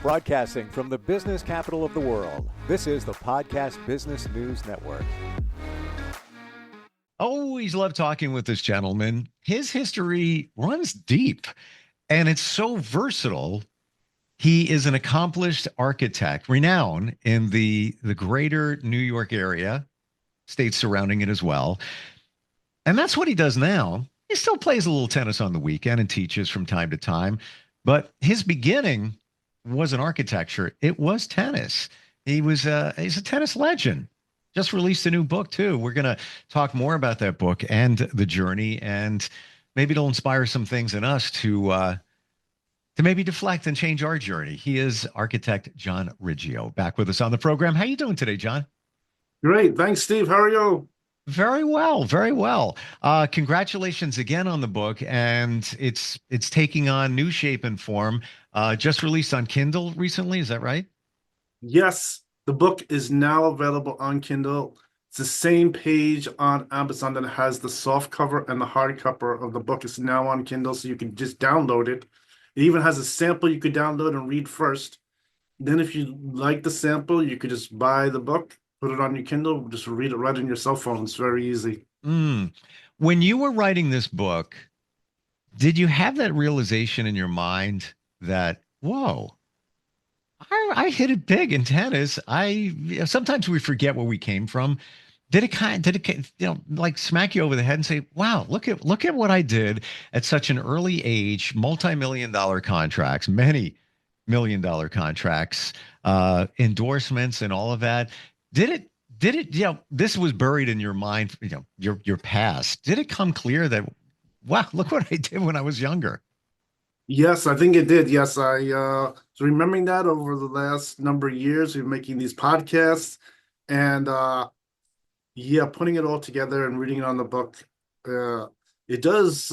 Broadcasting from the business capital of the world, this is the Podcast Business News Network. Always love talking with this gentleman. His history runs deep and it's so versatile. He is an accomplished architect, renowned in the greater New York area, states surrounding it as well. And that's what he does now. He still plays a little tennis on the weekend and teaches from time to time. But his beginning wasn't architecture, it was tennis. He's a tennis legend. Just released a new book too. We're going to talk more about that book and the journey, and maybe it'll inspire some things in us to maybe deflect and change our journey. He is architect John Riggio, back with us on the program. How you doing today, John? Great. Thanks, Steve. How are you? Very well, very well. Congratulations again on the book, and it's taking on new shape and form. Just released on Kindle recently, is that right? Yes, the book is now available on Kindle. It's the same page on Amazon that has the soft cover and the hard cover of the book. Is now on Kindle, so you can just download it. It even has a sample you could download and read first. Then if you like the sample, you could just buy the book, put it on your Kindle, just read it right on your cell phone. It's very easy. When you were writing this book, did you have that realization in your mind that, whoa, I hit it big in tennis. Sometimes we forget where we came from. Did it like smack you over the head and say, wow, look at what I did at such an early age, multi-million dollar contracts, many million-dollar contracts, endorsements and all of that. Did it, this was buried in your mind, your past. Did it come clear that, wow, look what I did when I was younger? Yes, I think it did. Yes, I was remembering that over the last number of years. We've been making these podcasts and yeah, putting it all together and reading it on the book. It does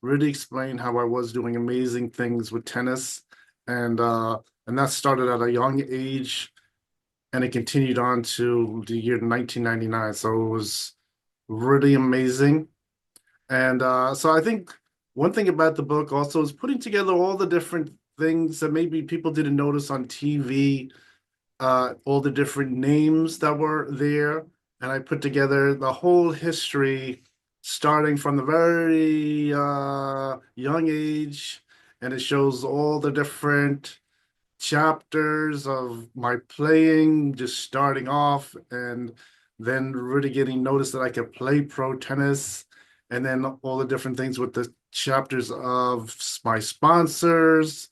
really explain how I was doing amazing things with tennis, and that started at a young age, and it continued on to the year 1999. So it was really amazing. And so I think one thing about the book also is putting together all the different things that maybe people didn't notice on TV, all the different names that were there. And I put together the whole history starting from the very young age. And it shows all the different chapters of my playing, just starting off and then really getting noticed that I could play pro tennis, and then all the different things with the chapters of my sponsors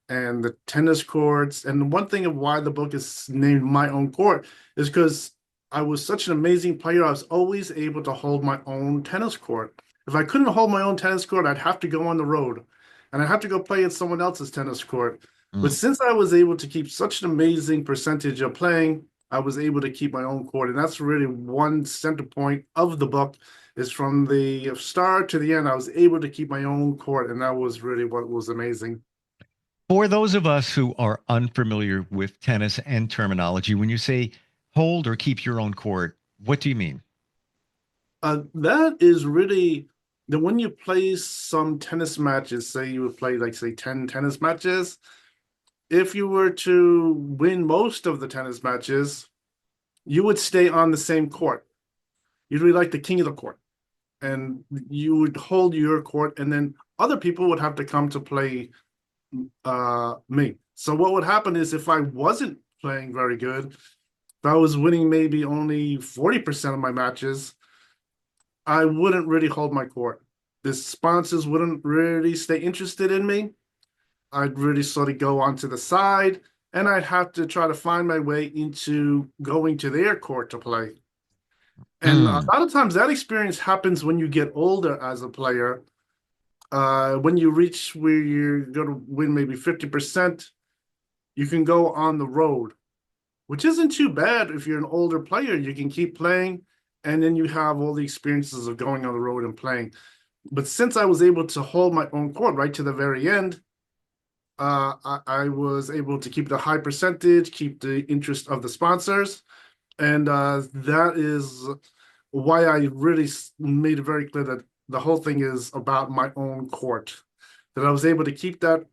and the tennis courts. And one thing of why the book is named My Own Court is because I was such an amazing player. I was always able to hold my own tennis court. If I couldn't hold my own tennis court, I'd have to go on the road and I'd have to go play at someone else's tennis court. But since I was able to keep such an amazing percentage of playing, I was able to keep my own court. And that's really one center point of the book, is from the start to the end, I was able to keep my own court. And that was really what was amazing. For those of us who are unfamiliar with tennis and terminology, when you say hold or keep your own court, what do you mean? That is really that when you play some tennis matches, say you would play like, say, 10 tennis matches, if you were to win most of the tennis matches, you would stay on the same court. You'd be like the king of the court, and you would hold your court, and then other people would have to come to play me. So what would happen is, if I wasn't playing very good, if I was winning maybe only 40% of my matches, I wouldn't really hold my court. The sponsors wouldn't really stay interested in me. I'd really sort of go onto the side, and I'd have to try to find my way into going to their court to play. And a lot of times that experience happens when you get older as a player. When you reach where you're going to win maybe 50%, you can go on the road, which isn't too bad. If you're an older player, you can keep playing, and then you have all the experiences of going on the road and playing. But since I was able to hold my own court right to the very end, I was able to keep the high percentage, keep the interest of the sponsors. And that is why I really made it very clear that the whole thing is about my own court, that I was able to keep that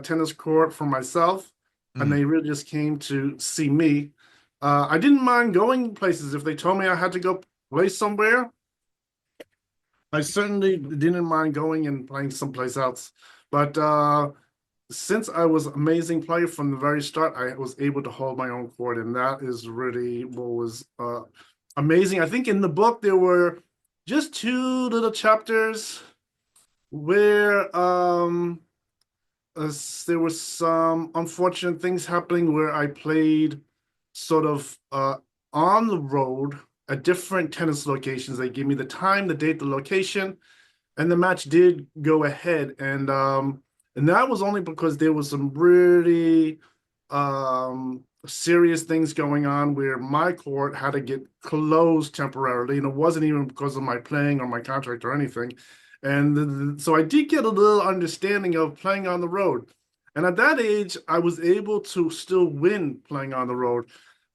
tennis court for myself, and Mm. they really just came to see me. I didn't mind going places if they told me I had to go play somewhere. I certainly didn't mind going and playing someplace else. But since I was amazing player from the very start, I was able to hold my own court, and that is really what was amazing. I think in the book there were just two little chapters where there was some unfortunate things happening where I played sort of on the road at different tennis locations. They gave me the time, the date, the location, and the match did go ahead. And that was only because there was some really serious things going on where my court had to get closed temporarily, and it wasn't even because of my playing or my contract or anything. And so I did get a little understanding of playing on the road. And at that age, I was able to still win playing on the road.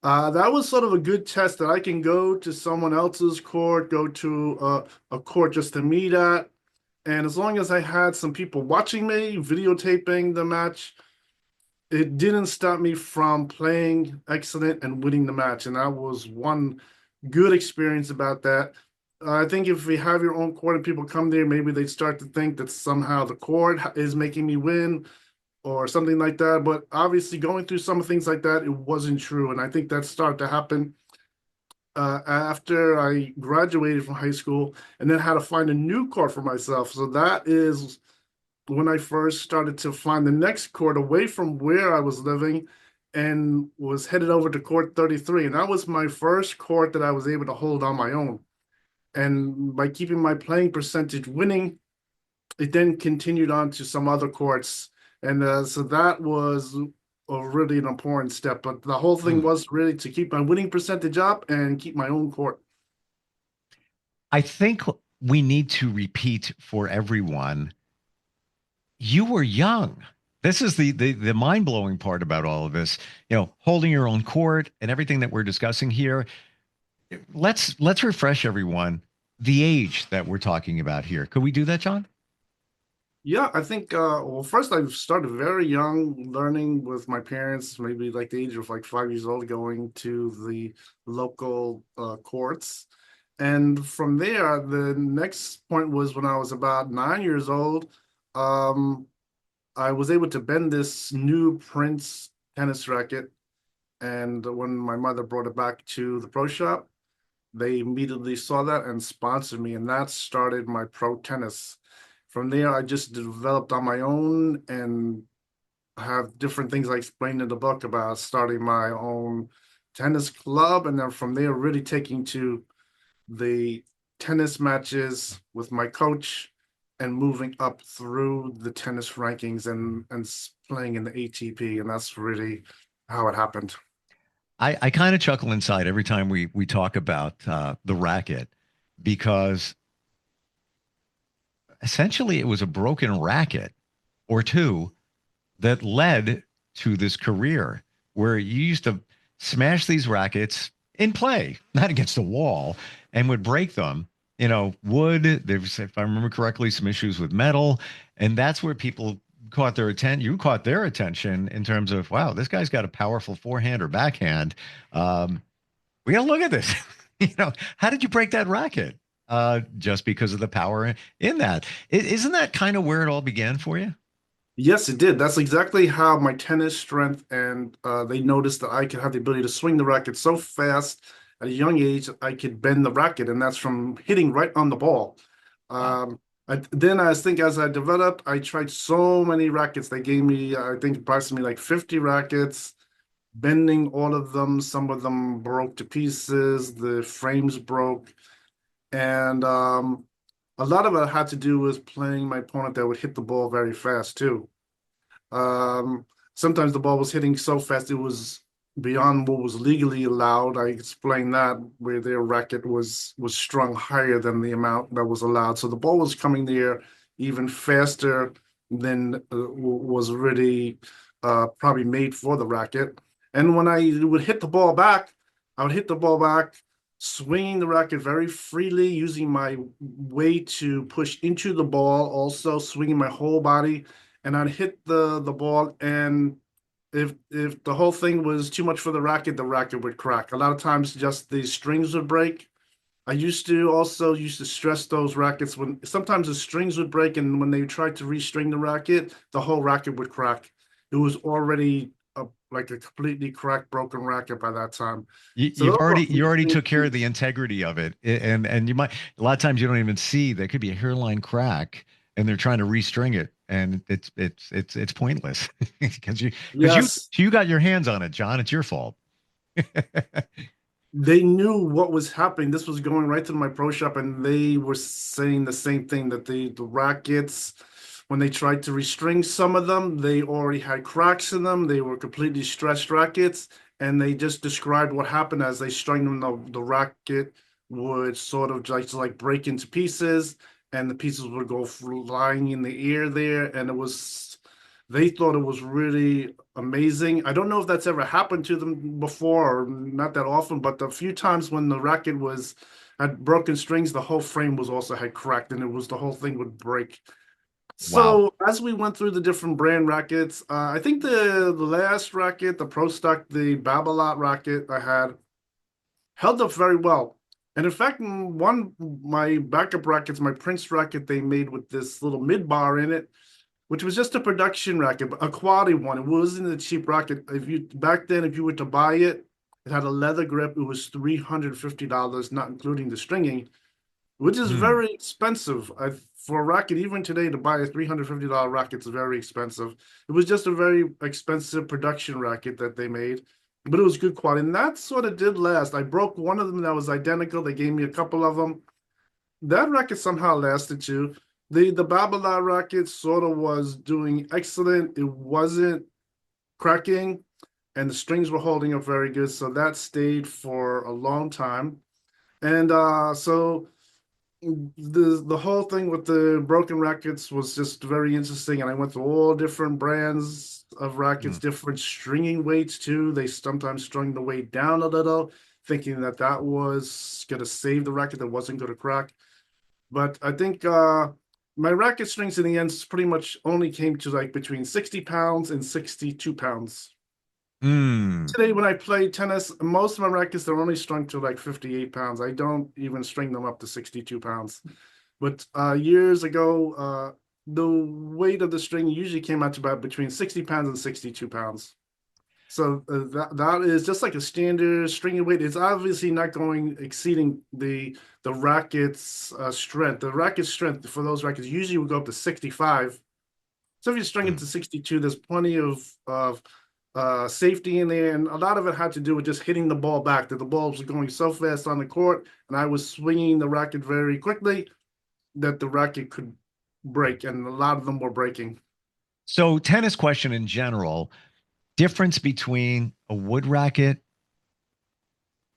That was sort of a good test that I can go to someone else's court, go to a court just to meet at. And as long as I had some people watching me, videotaping the match, it didn't stop me from playing excellent and winning the match. And that was one good experience about that. I think if we have your own court and people come there, maybe they'd start to think that somehow the court is making me win or something like that. But obviously, going through some things like that, it wasn't true. And I think that started to happen after I graduated from high school and then had to find a new court for myself. So that is when I first started to find the next court away from where I was living and was headed over to court 33. And that was my first court that I was able to hold on my own. And by keeping my playing percentage winning, it then continued on to some other courts. And so that was a really an important step. But the whole thing Mm. was really to keep my winning percentage up and keep my own court. I think we need to repeat for everyone. You were young. This is the mind-blowing part about all of this. Holding your own court and everything that we're discussing here. Let's refresh everyone the age that we're talking about here. Could we do that, John? Yeah, I think, well, first I started very young, learning with my parents, maybe like the age of like 5 years old, going to the local courts. And from there, the next point was when I was about 9 years old. Um, I was able to bend this new Prince tennis racket. And when my mother brought it back to the pro shop, they immediately saw that and sponsored me, and that started my pro tennis. From there, I just developed on my own and have different things I explained in the book about starting my own tennis club, and then from there, really taking to the tennis matches with my coach and moving up through the tennis rankings and playing in the ATP, and that's really how it happened. I kind of chuckle inside every time we talk about the racket because essentially it was a broken racket or two that led to this career where you used to smash these rackets in play, not against the wall, and would break them. Wood, there's, if I remember correctly, some issues with metal. And that's where people caught their attention. You caught their attention in terms of, wow, this guy's got a powerful forehand or backhand. We got to look at this. How did you break that racket? Just because of the power in that. Isn't that kind of where it all began for you? Yes, it did. That's exactly how my tennis strength and they noticed that I could have the ability to swing the racket so fast at a young age, I could bend the racket, and that's from hitting right on the ball. Wow. Then I think as I developed, I tried so many rackets. They gave me, I think, approximately like 50 rackets, bending all of them. Some of them broke to pieces, the frames broke. And a lot of it had to do with playing my opponent that would hit the ball very fast too. Um, Sometimes the ball was hitting so fast it was beyond what was legally allowed. I explained that where their racket was strung higher than the amount that was allowed. So the ball was coming there even faster than was really probably made for the racket. And when I would hit the ball back, I would hit the ball back, swinging the racket very freely, using my weight to push into the ball, also swinging my whole body and I'd hit the ball, and if the whole thing was too much for the racket would crack. A lot of times, just the strings would break. I used to stress those rackets when sometimes the strings would break, and when they tried to restring the racket, the whole racket would crack. It was already like a completely cracked, broken racket by that time. You, So you've those are a already few you already took care of the things. integrity of it, and you might a lot of times you don't even see there could be a hairline crack, and they're trying to restring it, and it's pointless because Yes, you got your hands on it, John. It's your fault. they knew what was happening. This was going right to my pro shop, and they were saying the same thing that the rackets, when they tried to restring some of them, they already had cracks in them. They were completely stressed rackets, and they just described what happened as they strung them. The racket would sort of like break into pieces, and the pieces would go flying in the air there, and it was. They thought it was really amazing. I don't know if that's ever happened to them before or not that often, but the few times when the racket was had broken strings, the whole frame was also had cracked, and it was the whole thing would break. Wow. So as we went through the different brand rackets, I think the last racket, the Pro Stock, the Babolat racket I had held up very well. And in fact, one my backup rackets, my Prince racket, they made with this little mid bar in it, which was just a production racket, but a quality one. It wasn't a cheap racket. If you back then, if you were to buy it, it had a leather grip. It was $350, not including the stringing, which is Hmm. very expensive. For a racket, even today, to buy a $350 racket is very expensive. It was just a very expensive production racket that they made, but it was good quality. And that sort of did last. I broke one of them that was identical. They gave me a couple of them. That racket somehow lasted too. The Babala racket sort of was doing excellent. It wasn't cracking, and the strings were holding up very good. So that stayed for a long time. And so the whole thing with the broken rackets was just very interesting. And I went through all different brands of rackets, Hmm. different stringing weights too. They sometimes strung the weight down a little, thinking that that was going to save the racket that wasn't going to crack. But I think my racket strings in the end pretty much only came to like between 60 pounds and 62 pounds. Hmm. Today, when I play tennis, most of my rackets are only strung to like 58 pounds. I don't even string them up to 62 pounds. But years ago, the weight of the string usually came out to about between 60 pounds and 62 pounds. So that is just like a standard stringing weight. It's obviously not going exceeding the racket's strength. The racket's strength for those rackets usually would go up to 65. So if you string it Hmm. to 62, there's plenty of safety in there, and a lot of it had to do with just hitting the ball back. That the ball was going so fast on the court, and I was swinging the racket very quickly that the racket could break, and a lot of them were breaking. So tennis question in general, difference between a wood racket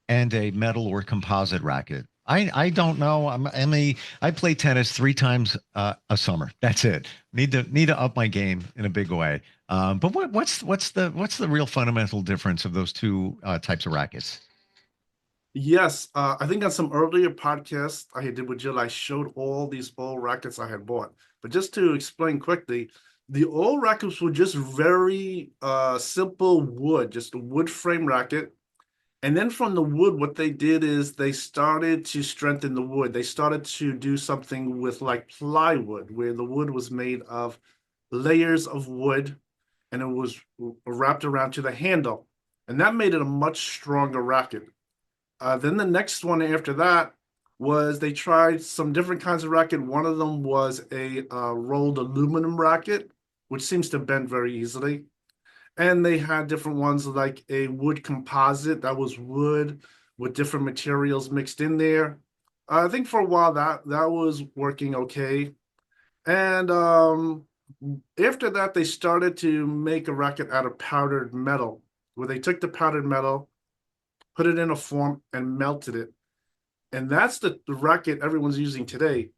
and a metal or composite racket. I don't know. I play tennis 3 times a summer. That's it. Need to up my game in a big way. But what's the real fundamental difference of those two types of rackets? Yes, I think on some earlier podcasts I did with Jill, I showed all these old rackets I had bought. But just to explain quickly, the old rackets were just very simple wood, just a wood frame racket. And then from the wood, what they did is they started to strengthen the wood. They started to do something with like plywood, where the wood was made of layers of wood, and it was wrapped around to the handle. And that made it a much stronger racket. Then the next one after that was they tried some different kinds of racket. One of them was a rolled aluminum racket, which seems to bend very easily. And they had different ones like a wood composite that was wood with different materials mixed in there. I think for a while that was working okay. And after that, they started to make a racket out of powdered metal, where they took the powdered metal, put it in a form, and melted it. And that's the racket everyone's using today.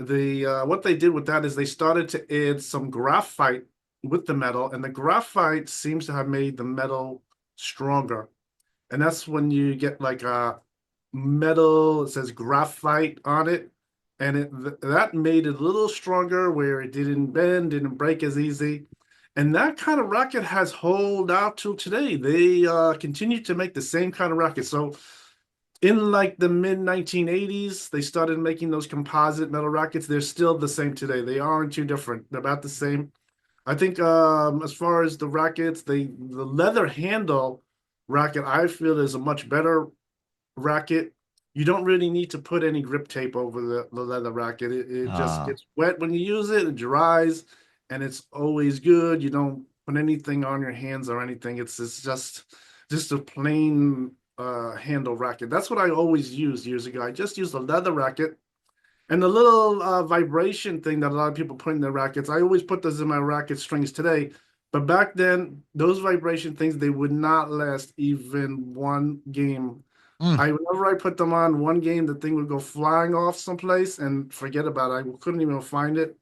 The what they did with that is they started to add some graphite with the metal, and the graphite seems to have made the metal stronger. And that's when you get like a metal, it says graphite on it. and that made it a little stronger where it didn't bend, didn't break as easy. And that kind of racket has held out till today. They continue to make the same kind of racket. So in like the mid 1980s, they started making those composite metal rackets. They're still the same today. They aren't too different. They're about the same. I think as far as the rackets, the leather handle racket I feel is a much better racket. You don't really need to put any grip tape over the leather racket. It just Ah, gets wet when you use it, it dries, and it's always good. You don't put anything on your hands or anything. It's just a plain handle racket. That's what I always used years ago. I just used a leather racket and the little vibration thing that a lot of people put in their rackets. I always put those in my racket strings today. But back then, those vibration things, they would not last even one game. mm, Whenever I put them on one game, the thing would go flying off someplace and forget about it. I couldn't even find it.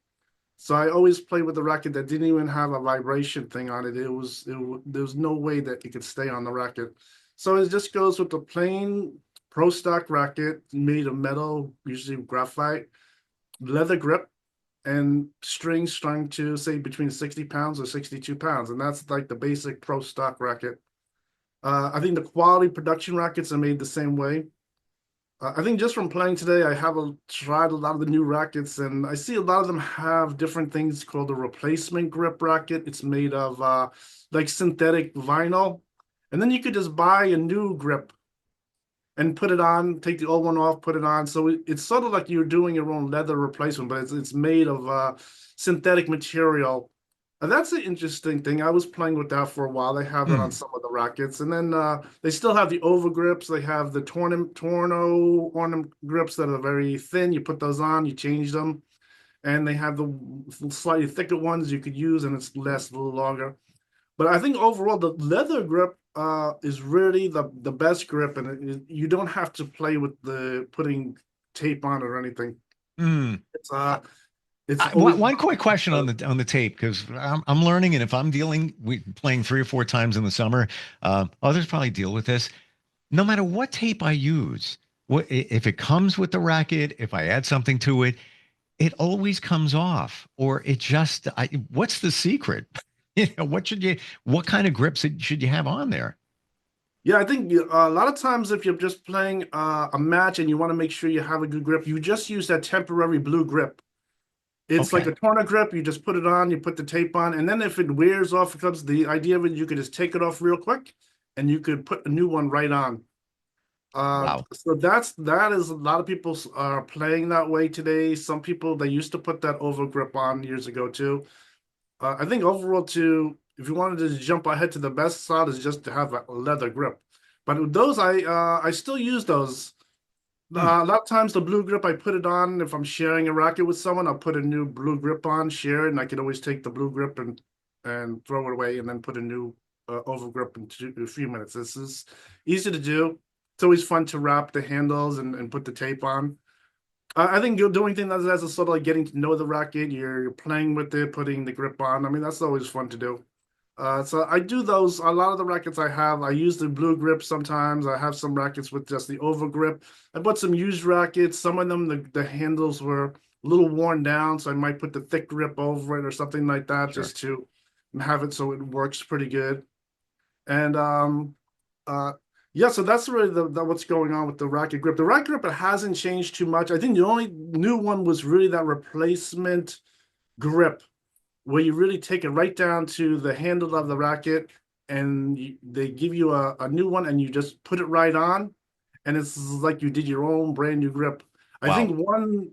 So I always played with the racket that didn't even have a vibration thing on it. There was no way that it could stay on the racket. So it just goes with the plain pro stock racket made of metal, usually graphite, leather grip, and strings strung to say between 60 pounds or 62 pounds. And that's like the basic pro stock racket. I think the quality production rackets are made the same way. I think just from playing today, I have tried a lot of the new rackets, and I see a lot of them have different things called a replacement grip racket. It's made of like synthetic vinyl, and then you could just buy a new grip and put it on, take the old one off, put it on. So it's sort of like you're doing your own leather replacement, but it's made of synthetic material. And that's an interesting thing. I was playing with that for a while. They have that on mm. some of the rackets, and then they still have the over grips. They have the Torno ornament grips that are very thin. You put those on, you change them, and they have the slightly thicker ones you could use, and it's lasts a little longer. But I think overall the leather grip is really the best grip, and you don't have to play with the putting tape on it or anything. Mm. It's One always one quick question on the tape because I'm learning, and if I'm dealing with playing 3 or 4 times in the summer, others probably deal with this. No matter what tape I use, if it comes with the racket, if I add something to it, it always comes off, or it just. What's the secret? What kind of grips should you have on there? yeah. I think a lot of times if you're just playing a match and you want to make sure you have a good grip, you just use that temporary blue grip. It's like Okay. a corner grip. You just put it on, you put the tape on, and then if it wears off, because the idea of it, you could just take it off real quick, and you could put a new one right on. Wow. So that is a lot of people are playing that way today. Some people they used to put that over grip on years ago too. I think overall too, if you wanted to jump ahead to the best side is just to have a leather grip. But with those, I still use those. Hmm. A lot of times the blue grip I put it on if I'm sharing a racket with someone, I'll put a new blue grip on, share it, and I can always take the blue grip and throw it away and then put a new over grip in a few minutes. This is easy to do. It's always fun to wrap the handles and put the tape on. I think you're doing things as a sort of like getting to know the racket. You're playing with it, putting the grip on. I mean, that's always fun to do. So I do those. A lot of the rackets I have, I use the blue grip sometimes. I have some rackets with just the over grip. I bought some used rackets. Some of them, the handles were a little worn down, so I might put the thick grip over it or something like that Sure. just to have it so it works pretty good. And uh, yeah, so that's really what's going on with the racket grip. The racket grip it hasn't changed too much. I think the only new one was really that replacement grip where you really take it right down to the handle of the racket and they give you a new one and you just put it right on and it's like you did your own brand new grip. I Wow. think one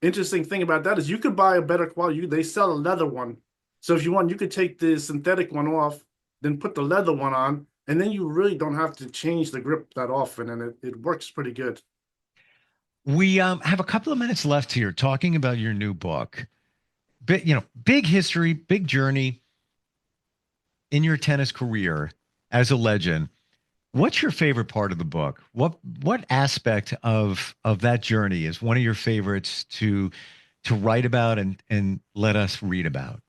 interesting thing about that is you could buy a better quality. They sell a leather one. So if you want, you could take the synthetic one off, then put the leather one on, and then you really don't have to change the grip that often and it works pretty good. We have a couple of minutes left here talking about your new book. Big history, big journey in your tennis career as a legend. What's your favorite part of the book? What aspect of that journey is one of your favorites to write about and let us read about?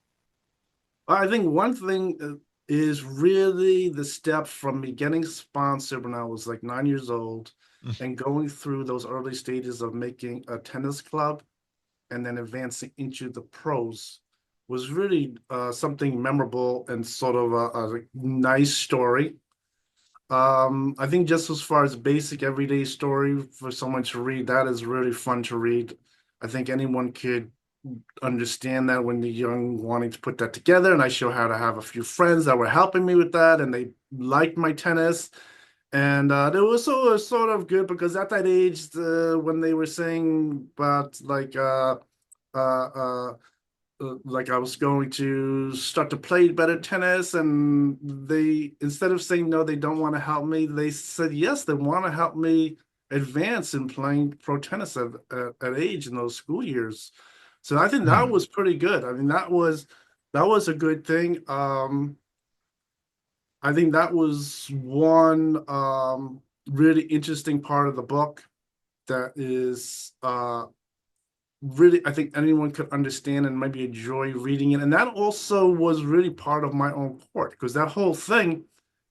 I think one thing is really the step from me getting sponsored when I was like 9 years old and going through those early stages of making a tennis club and then advancing into the pros was really something memorable and sort of a nice story. I think just as far as basic everyday story for someone to read, that is really fun to read. I think anyone could understand that when they're young, wanting to put that together. And I show how to have a few friends that were helping me with that, and they liked my tennis. And it was sort of good because at that age, when they were saying about uh, like I was going to start to play better tennis, and they, instead of saying no, they don't want to help me, they said yes, they want to help me advance in playing pro tennis at age in those school years. So I think that Hmm. was pretty good. I mean, that was a good thing. I think that was one really interesting part of the book that is really, I think anyone could understand and maybe enjoy reading it. And that also was really part of my own court, because that whole thing,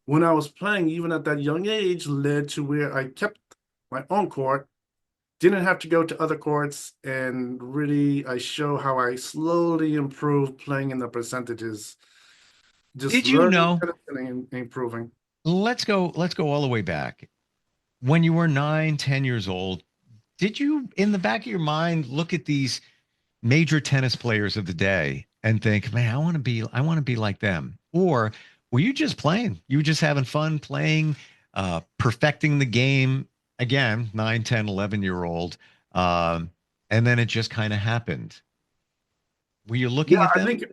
when I was playing, even at that young age, led to where I kept my own court, didn't have to go to other courts, and really I show how I slowly improved playing in the percentages, just Did you learning know? and improving. Let's go all the way back. When you were 9, 10 years old, did you, in the back of your mind, look at these major tennis players of the day and think, man, I want to be like them? Or were you just playing? You were just having fun playing, perfecting the game again, 9, 10, 11 year old. Um, and then it just kind of happened. Were you Yeah, looking at I them? think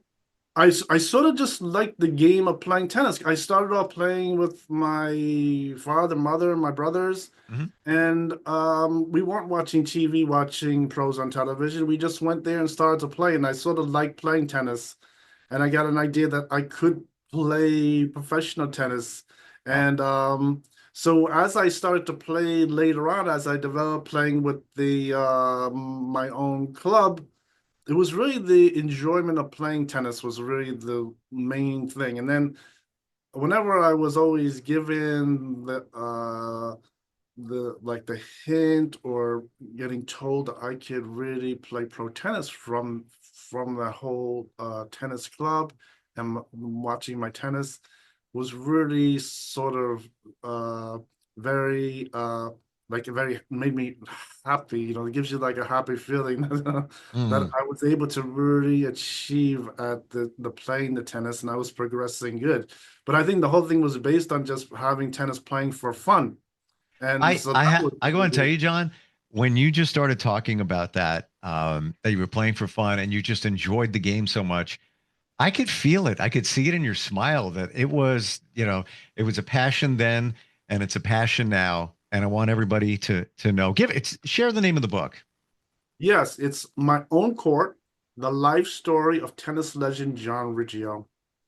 I sort of just liked the game of playing tennis. I started off playing with my father, mother, and my brothers, Mhm. and we weren't watching TV, watching pros on television. We just went there and started to play, and I sort of liked playing tennis. And I got an idea that I could play professional tennis. Oh, And so as I started to play later on, as I developed playing with the my own club, it was really the enjoyment of playing tennis was really the main thing. And then whenever I was always given the like the hint or getting told that I could really play pro tennis from the whole tennis club and watching my tennis was really sort of very like very made me happy. It gives you like a happy feeling that mm. I was able to really achieve at the playing the tennis, and I was progressing good. But I think the whole thing was based on just having tennis playing for fun. And I so I that ha- was I go really and tell good. you, John, when you just started talking about that you were playing for fun and you just enjoyed the game so much, I could feel it. I could see it in your smile that it was a passion then and it's a passion now. And I want everybody to know. Share the name of the book. Yes, it's My Own Court, the life story of tennis legend John Riggio.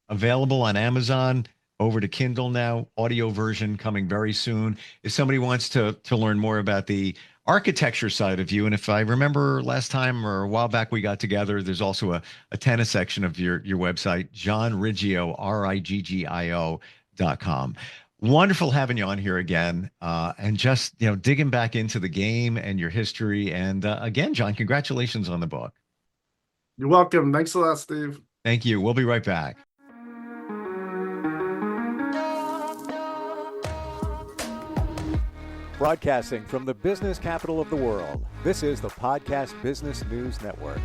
Available on Amazon, over to Kindle now, audio version coming very soon. If somebody wants to learn more about the architecture side of you, and if I remember last time or a while back we got together, there's also a tennis section of your website, John Riggio, Riggio.com. Wonderful having you on here again, and just digging back into the game and your history. And again, John, congratulations on the book. You're welcome. Thanks a lot, Steve. Thank you. We'll be right back. Broadcasting from the business capital of the world, this is the Podcast Business News Network.